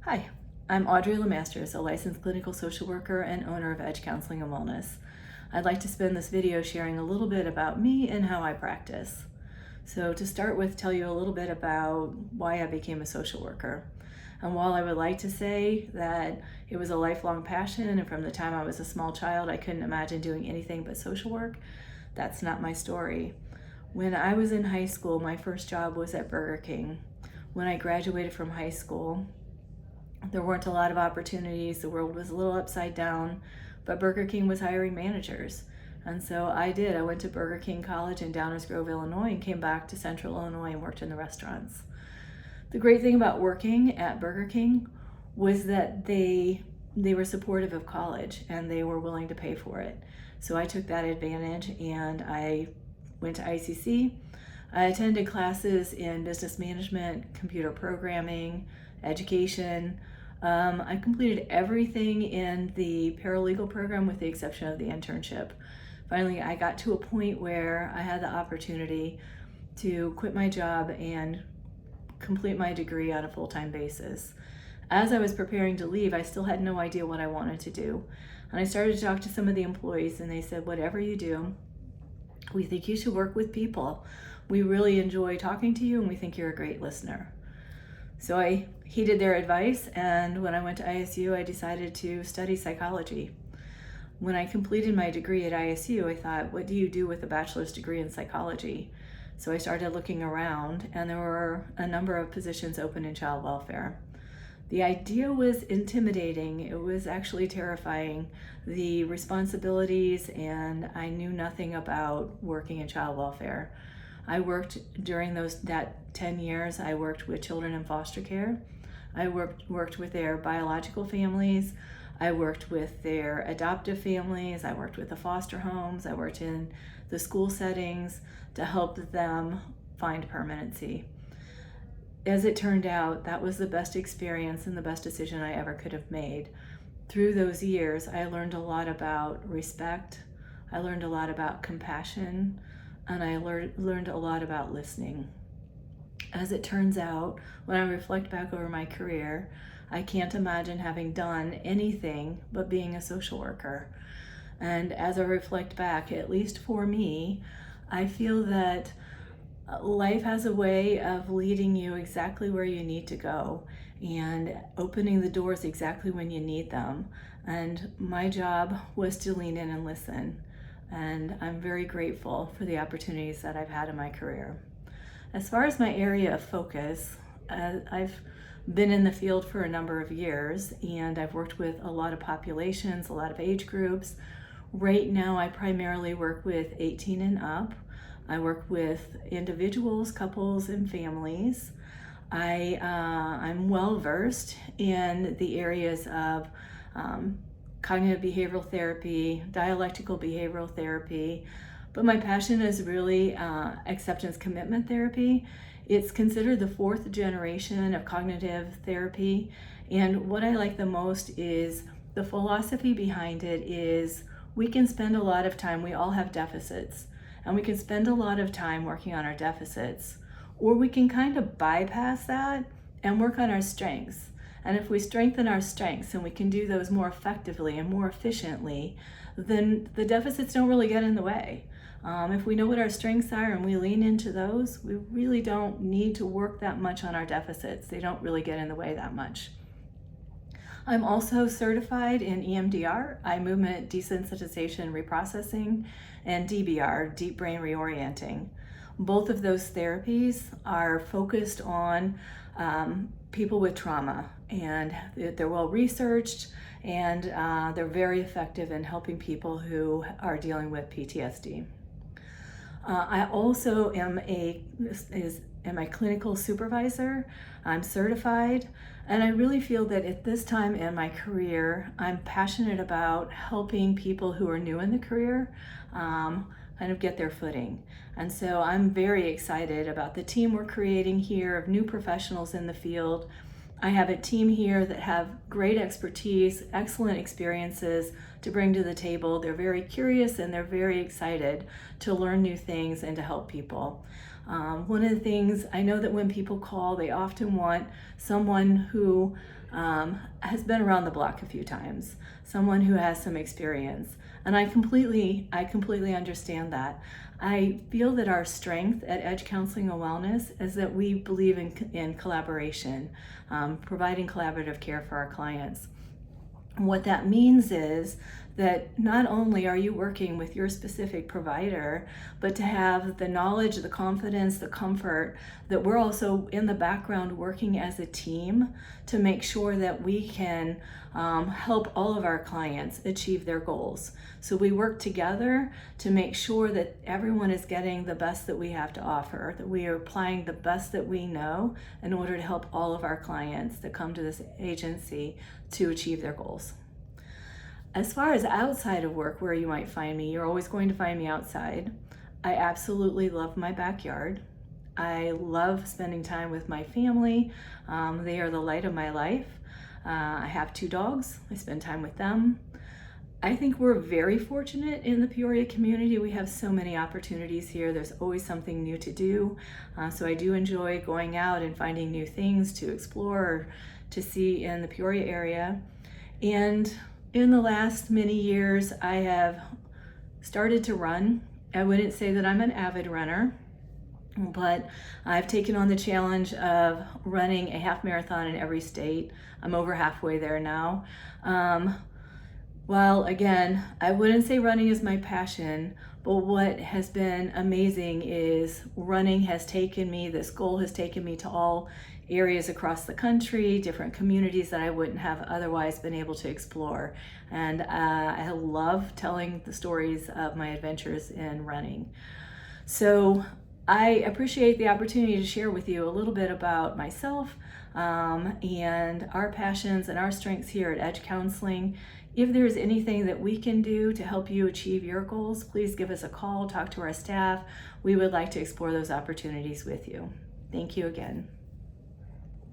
Hi, I'm Audrey LeMasters, a licensed clinical social worker and owner of Edge Counseling and Wellness. I'd like to spend this video sharing a little bit about me and how I practice. So to start with, tell you a little bit about why I became a social worker. And while I would like to say that it was a lifelong passion and from the time I was a small child I couldn't imagine doing anything but social work, that's not my story. When I was in high school, my first job was at Burger King. When I graduated from high school, there weren't a lot of opportunities. The world was a little upside down, but Burger King was hiring managers. And so I did. I went to Burger King College in Downers Grove, Illinois, and came back to Central Illinois and worked in the restaurants. The great thing about working at Burger King was that they were supportive of college and they were willing to pay for it. So I took that advantage and I went to ICC. I attended classes in business management, computer programming, education. I completed everything in the paralegal program with the exception of the internship. Finally, I got to a point where I had the opportunity to quit my job and complete my degree on a full-time basis. As I was preparing to leave, I still had no idea what I wanted to do. And I started to talk to some of the employees and they said, whatever you do, we think you should work with people. We really enjoy talking to you and we think you're a great listener. So I heeded their advice, and when I went to ISU, I decided to study psychology. When I completed my degree at ISU, I thought, what do you do with a bachelor's degree in psychology? So I started looking around, and there were a number of positions open in child welfare. The idea was intimidating. It was actually terrifying. The responsibilities, and I knew nothing about working in child welfare. I worked during that 10 years, I worked with children in foster care. I worked with their biological families. I worked with their adoptive families. I worked with the foster homes. I worked in the school settings to help them find permanency. As it turned out, that was the best experience and the best decision I ever could have made. Through those years, I learned a lot about respect. I learned a lot about compassion. And I learned a lot about listening. As it turns out, when I reflect back over my career, I can't imagine having done anything but being a social worker. And as I reflect back, at least for me, I feel that life has a way of leading you exactly where you need to go and opening the doors exactly when you need them. And my job was to lean in and listen. And I'm very grateful for the opportunities that I've had in my career. As far as my area of focus, I've been in the field for a number of years and I've worked with a lot of populations, a lot of age groups. Right now I primarily work with 18 and up. I work with individuals, couples, and families. I'm well versed in the areas of cognitive behavioral therapy, dialectical behavioral therapy, but my passion is really acceptance commitment therapy. It's considered the fourth generation of cognitive therapy, and what I like the most is the philosophy behind it is we can spend a lot of time, we all have deficits, and we can spend a lot of time working on our deficits, or we can kind of bypass that and work on our strengths. And if we strengthen our strengths and we can do those more effectively and more efficiently, then the deficits don't really get in the way. If we know what our strengths are and we lean into those, we really don't need to work that much on our deficits. They don't really get in the way that much. I'm also certified in EMDR, eye movement desensitization reprocessing, and DBR, deep brain reorienting. Both of those therapies are focused on people with trauma, and they're well researched and they're very effective in helping people who are dealing with PTSD. I also am a clinical supervisor. I'm certified, and I really feel that at this time in my career, I'm passionate about helping people who are new in the career kind of get their footing. And so I'm very excited about the team we're creating here of new professionals in the field. I have a team here that have great expertise, excellent experiences to bring to the table. They're very curious and they're very excited to learn new things and to help people. One of the things I know that when people call, they often want someone who has been around the block a few times, someone who has some experience. And I completely understand that. I feel that our strength at Edge Counseling and Wellness is that we believe in collaboration, providing collaborative care for our clients. And what that means is that not only are you working with your specific provider, but to have the knowledge, the confidence, the comfort that we're also in the background working as a team to make sure that we can help all of our clients achieve their goals. So we work together to make sure that everyone is getting the best that we have to offer, that we are applying the best that we know in order to help all of our clients that come to this agency to achieve their goals. As far as outside of work, where you might find me, you're always going to find me outside. I absolutely love my backyard. I love spending time with my family. They are the light of my life. I have 2 dogs. I spend time with them. I think we're very fortunate in the Peoria community. We have so many opportunities here. There's always something new to do. So I do enjoy going out and finding new things to explore or to see in the Peoria area. And in the last many years, I have started to run. I wouldn't say that I'm an avid runner, but I've taken on the challenge of running a half marathon in every state. I'm over halfway there now. Well, again, I wouldn't say running is my passion, but what has been amazing is running has taken me, this goal has taken me to all areas across the country, different communities that I wouldn't have otherwise been able to explore. And I love telling the stories of my adventures in running. So I appreciate the opportunity to share with you a little bit about myself and our passions and our strengths here at Edge Counseling. If there's anything that we can do to help you achieve your goals, please give us a call, talk to our staff. We would like to explore those opportunities with you. Thank you again.